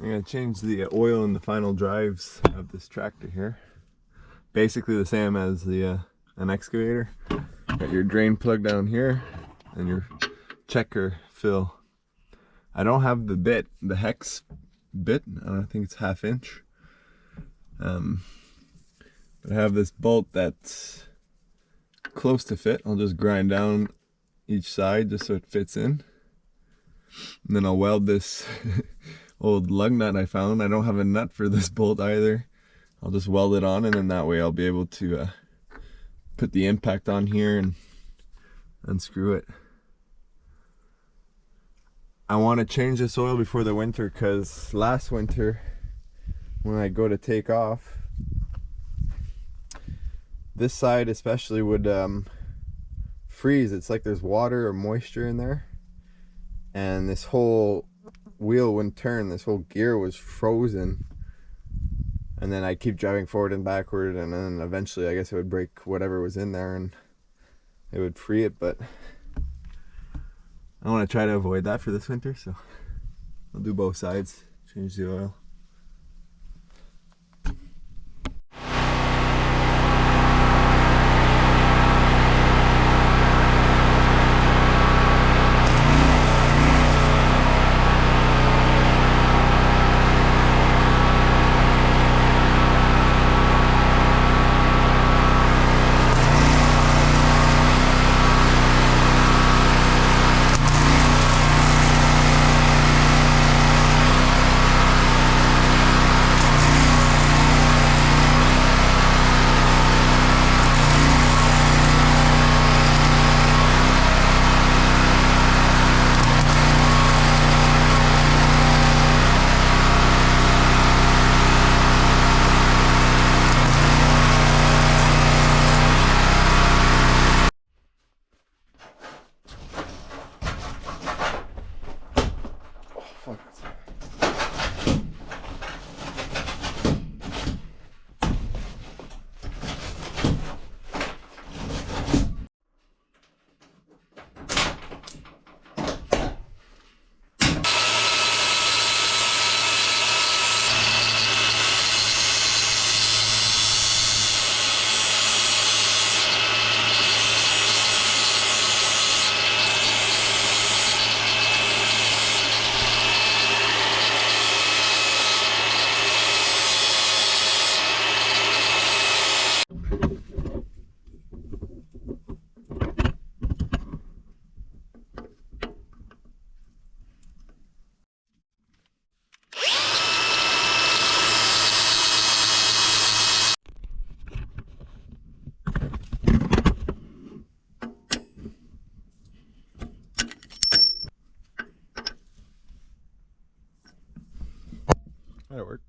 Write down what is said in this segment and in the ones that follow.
I'm going to change the oil in the final drives of this tractor here. Basically the same as the an excavator. Got your drain plug down here and your checker fill. I don't have the bit, the hex bit. I don't think it's 1/2 inch. But I have this bolt that's close to fit. I'll just grind down each side just so it fits in. And then I'll weld this old lug nut I found. I don't have a nut for this bolt either. I'll just weld it on, and then that way I'll be able to put the impact on here and unscrew it. I want to change this oil before the winter, because last winter when I go to take off, this side especially would freeze. It's like there's water or moisture in there, and this whole wheel wouldn't turn. This whole gear was frozen, and then I'd keep driving forward and backward, and then eventually I guess it would break whatever was in there and it would free it. But I want to try to avoid that for this winter, so I'll do both sides, change the oil. That'll work.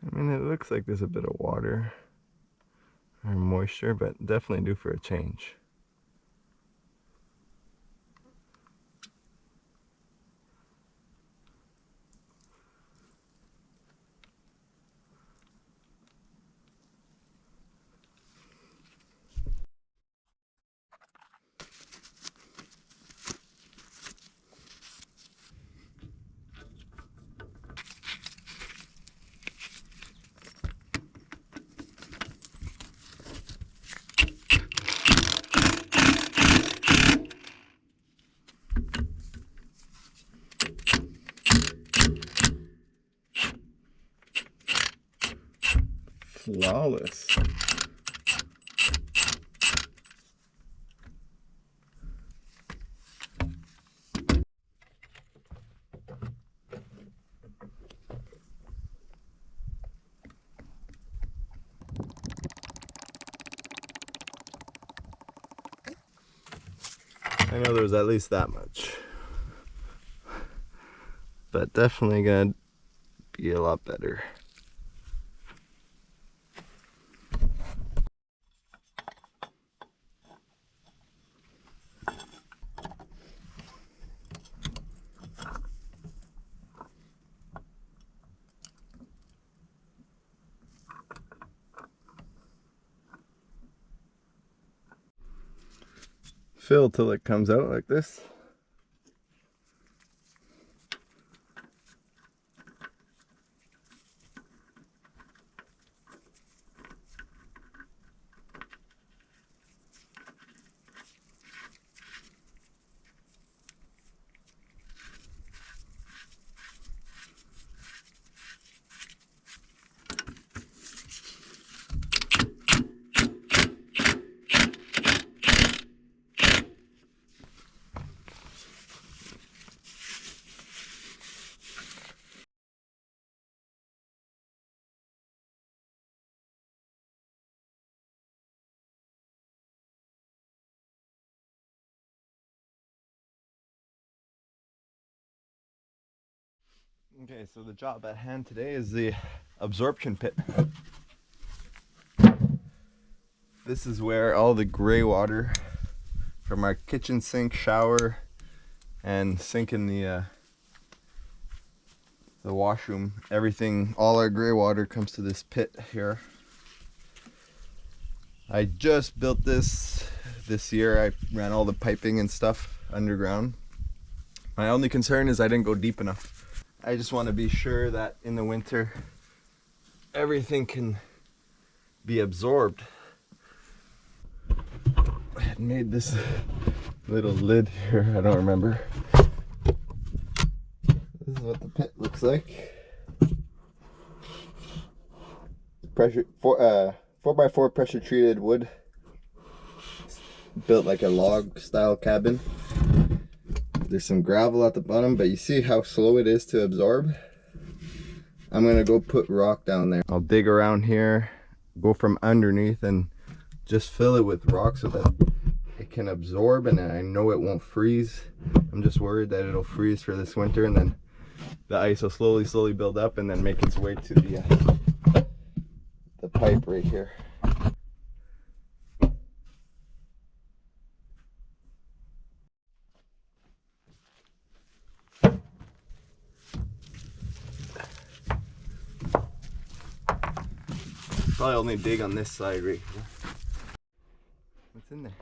I mean, it looks like there's a bit of water or moisture, but definitely due for a change. Flawless. I know there's at least that much, but definitely gonna be a lot better. Fill till it comes out like this. Okay, so the job at hand today is the absorption pit. This is where all the gray water from our kitchen sink, shower, and sink in the washroom, everything, all our gray water comes to this pit here. I just built this year. I ran all the piping and stuff underground. My only concern is I didn't go deep enough. I just want to be sure that in the winter everything can be absorbed. I had made this little lid here, I don't remember. This is what the pit looks like. Pressure 4x4 pressure treated wood. It's built like a log style cabin. There's some gravel at the bottom, but you see how slow it is to absorb. I'm gonna go put rock down there. I'll dig around here, go from underneath and just fill it with rock so that it can absorb, and I know it won't freeze. I'm just worried that it'll freeze for this winter, and then the ice will slowly build up and then make its way to the pipe right here. Probably only dig on this side right here. What's in there?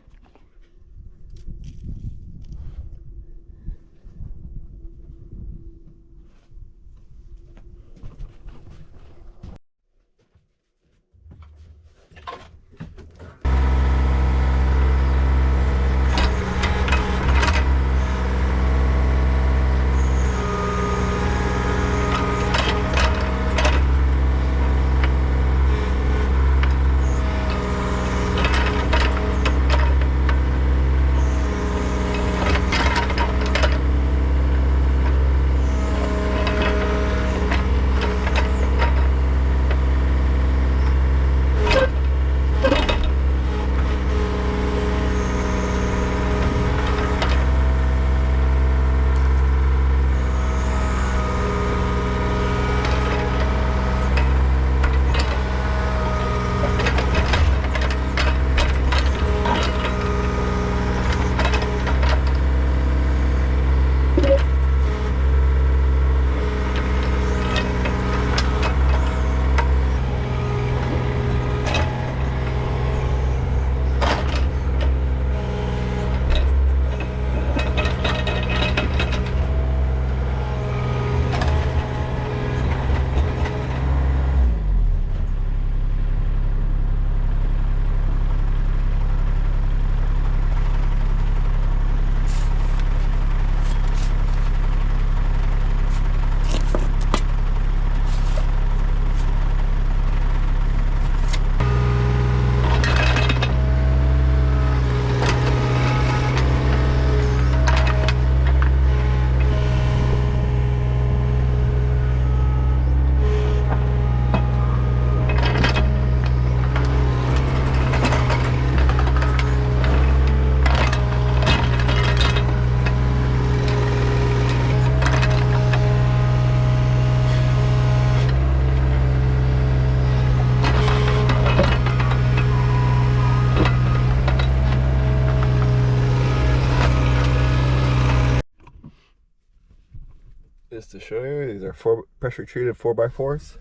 just to show you. These are pressure treated 4x4s.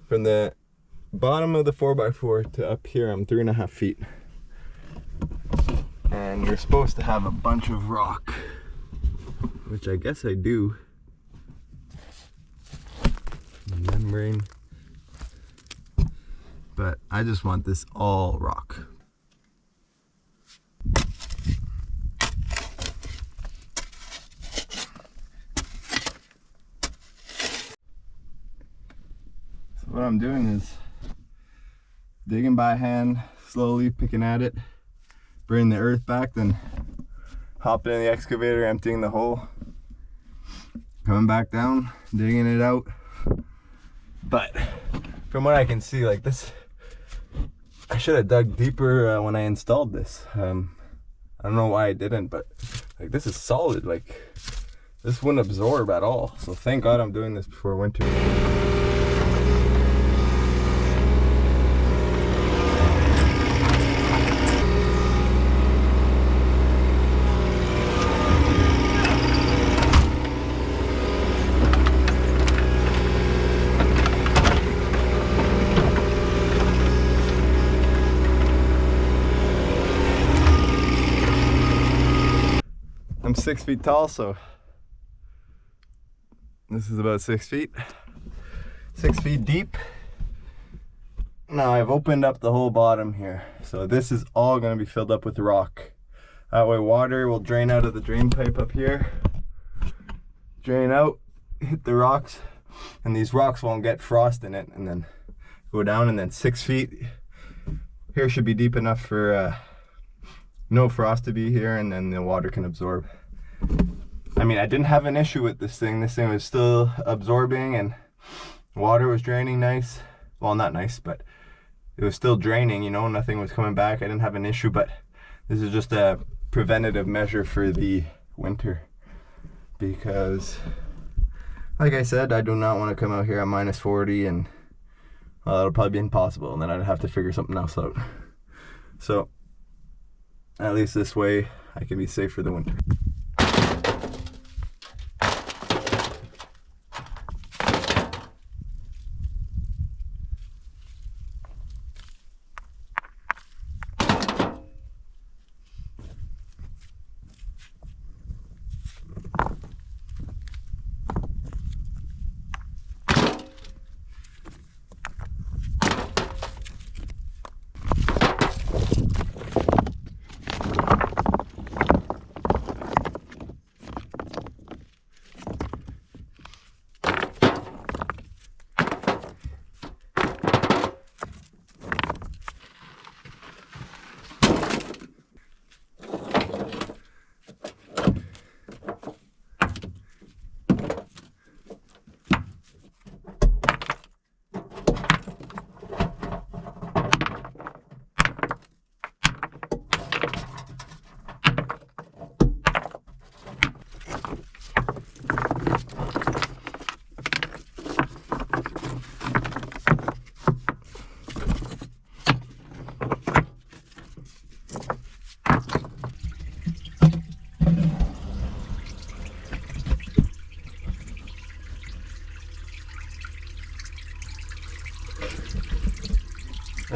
From the bottom of the 4x4 to up here, I'm 3.5 feet. And you're supposed to have a bunch of rock, which I guess I do. Membrane. But I just want this all rock. So what I'm doing is digging by hand, slowly picking at it, bringing the earth back, then hopping in the excavator, emptying the hole, coming back down, digging it out. But from what I can see, like this, I should have dug deeper when I installed this. I don't know why I didn't, but like this is solid. Like this wouldn't absorb at all. So thank God I'm doing this before winter. I'm 6 feet tall, so this is about 6 feet. 6 feet deep. Now I've opened up the whole bottom here, so this is all going to be filled up with rock. That way water will drain out of the drain pipe up here, drain out, hit the rocks, and these rocks won't get frost in it, and then go down. And then 6 feet here should be deep enough for no frost to be here, and then the water can absorb. I mean, I didn't have an issue with this thing. This thing was still absorbing and water was draining nice. Well, not nice, but it was still draining, you know, nothing was coming back. I didn't have an issue, but this is just a preventative measure for the winter. Because, like I said, I do not want to come out here at -40 and, well, that'll probably be impossible, and then I'd have to figure something else out. So, at least this way, I can be safe for the winter.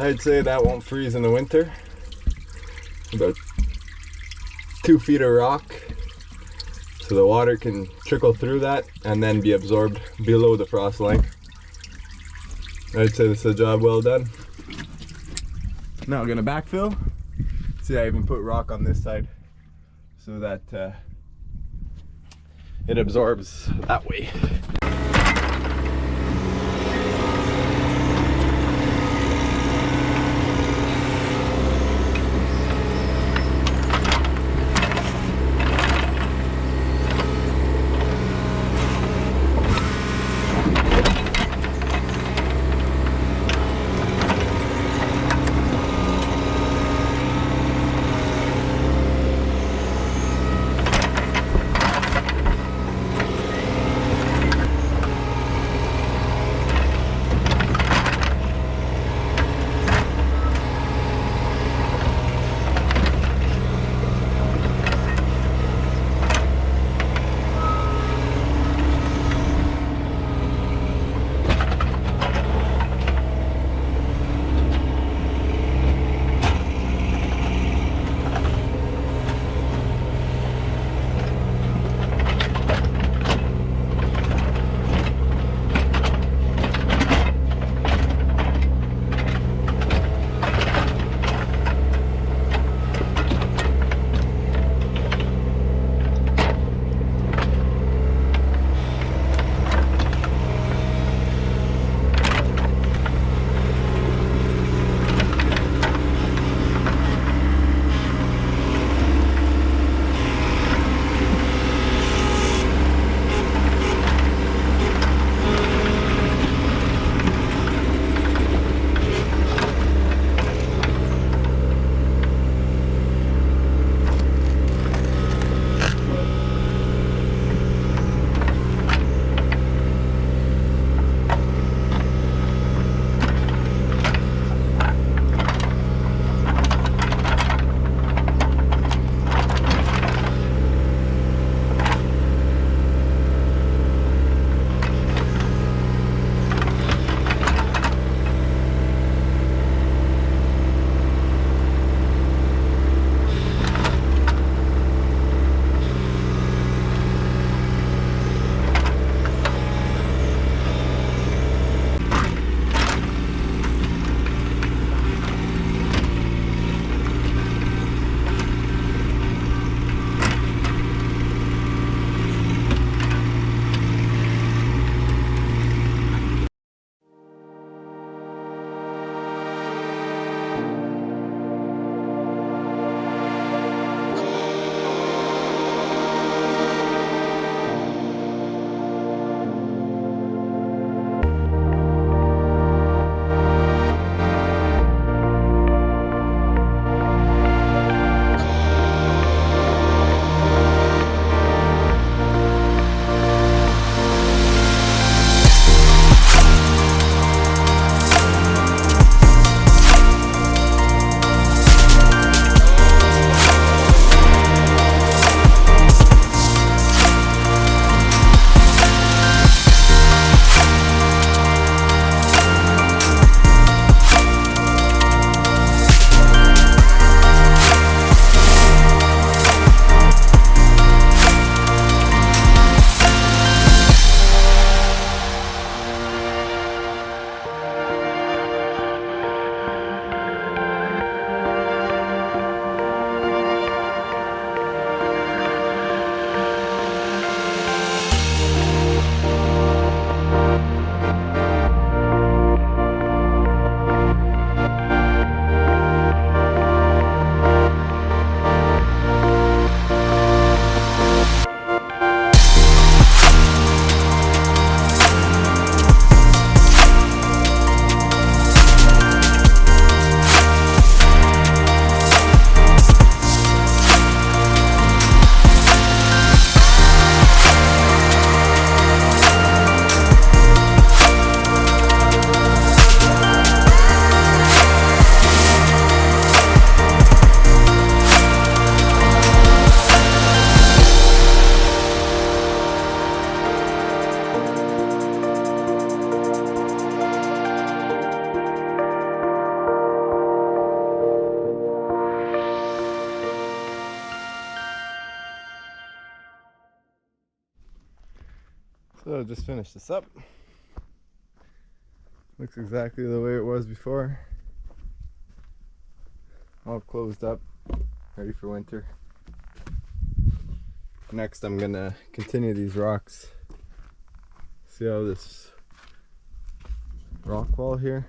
I'd say that won't freeze in the winter. About 2 feet of rock, so the water can trickle through that and then be absorbed below the frost line. I'd say this is a job well done. Now I'm gonna backfill. See, I even put rock on this side so that it absorbs that way. So just finish this up. Looks exactly the way it was before. All closed up, ready for winter. Next I'm gonna continue these rocks. See how this rock wall here?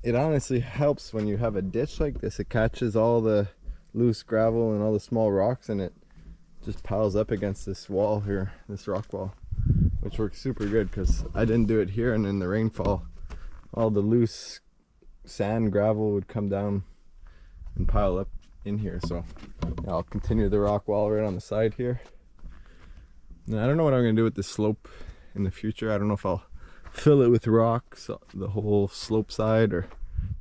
It honestly helps when you have a ditch like this. It catches all the loose gravel and all the small rocks and it just piles up against this wall here, this rock wall, which works super good because I didn't do it here, and in the rainfall all the loose sand gravel would come down and pile up in here. So yeah, I'll continue the rock wall right on the side here. And I don't know what I'm gonna do with this slope in the future. I don't know if I'll fill it with rocks the whole slope side or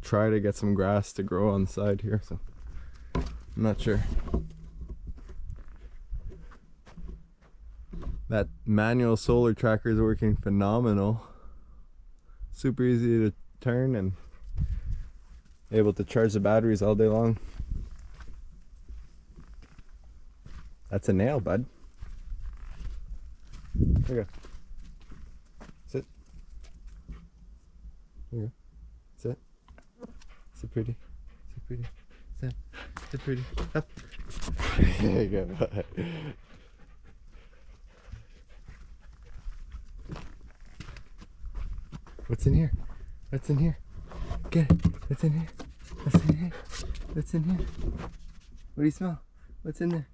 try to get some grass to grow on the side here, so I'm not sure. That manual solar tracker is working phenomenal. Super easy to turn and able to charge the batteries all day long. That's a nail, bud. There you go. Sit. There you go. Sit. Sit pretty. Sit pretty. Sit. Sit pretty. Up. There you go. What's in here? What's in here? Get it. What's in here? What's in here? What's in here? What do you smell? What's in there?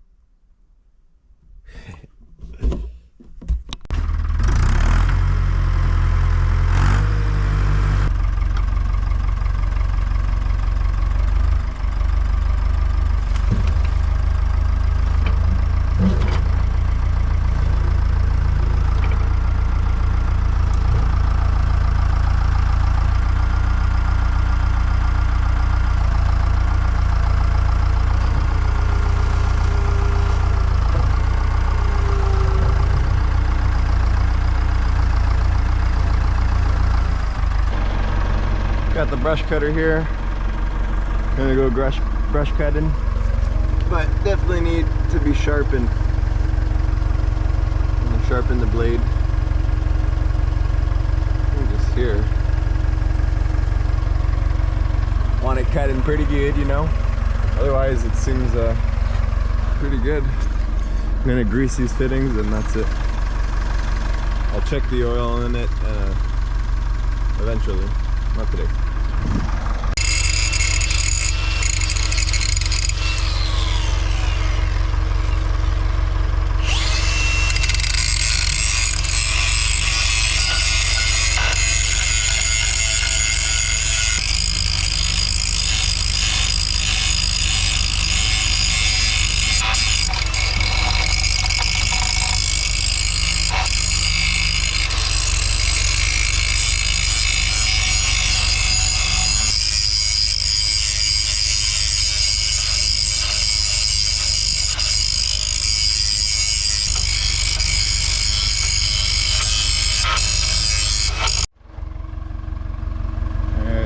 Got the brush cutter here. Gonna go brush cutting, but definitely need to be sharpened. I'm gonna sharpen the blade. Just here. Want it cutting pretty good, you know. Otherwise, it seems pretty good. I'm gonna grease these fittings, and that's it. I'll check the oil in it eventually. Not today.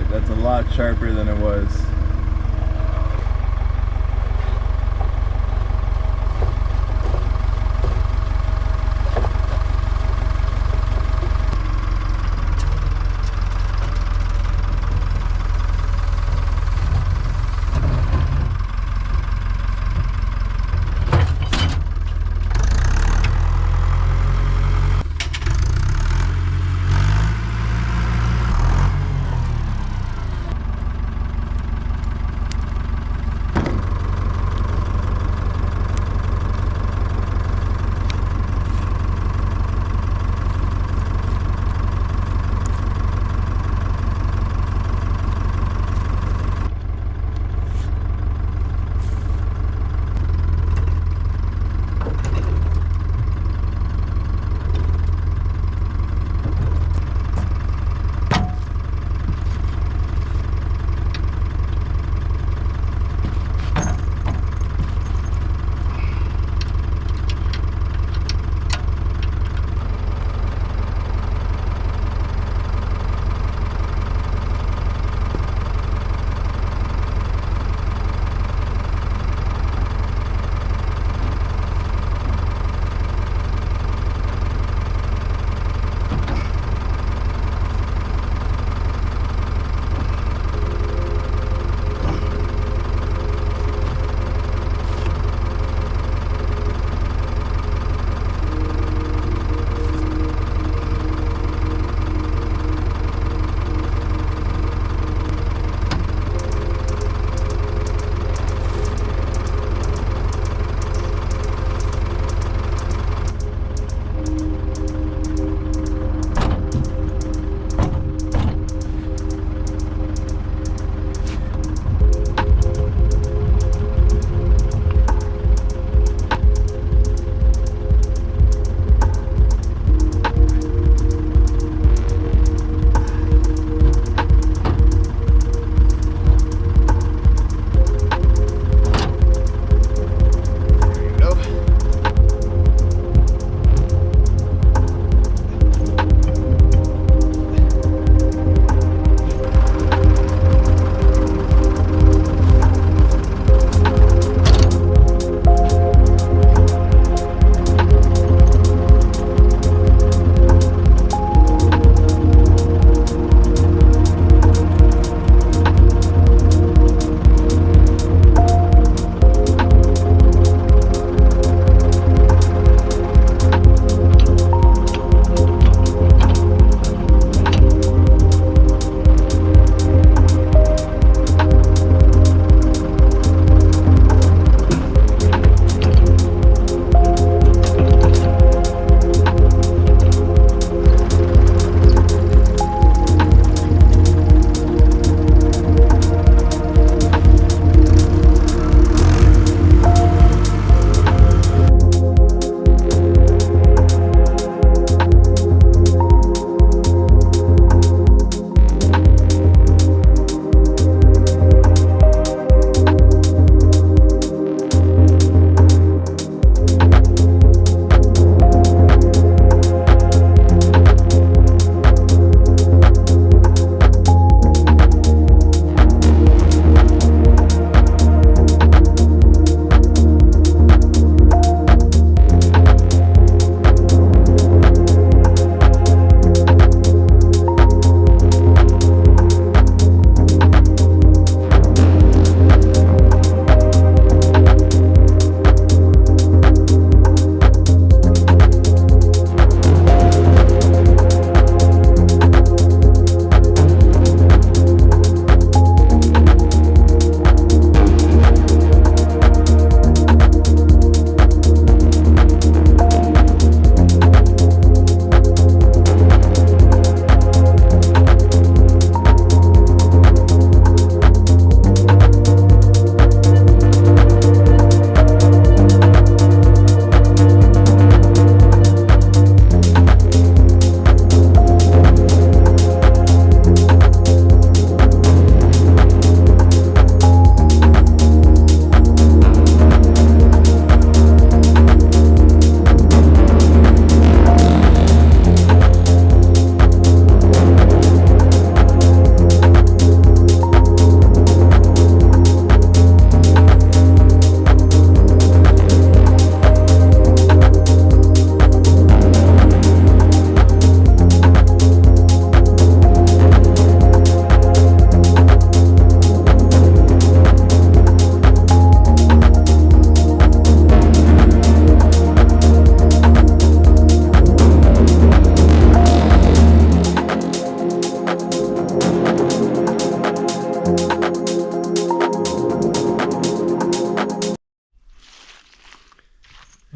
That's a lot sharper than it was.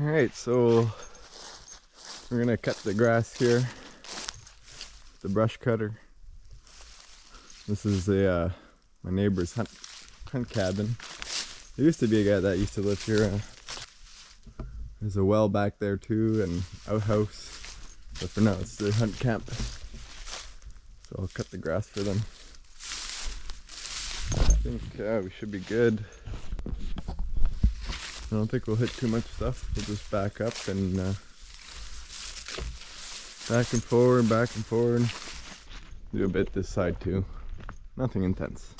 Alright, so we're gonna cut the grass here. The brush cutter. This is my neighbor's hunt cabin. There used to be a guy that used to live here. There's a well back there too, and outhouse. But for now, it's their hunt camp. So I'll cut the grass for them. I think we should be good. I don't think we'll hit too much stuff. We'll just back up and back and forward, back and forward. Do a bit this side too. Nothing intense.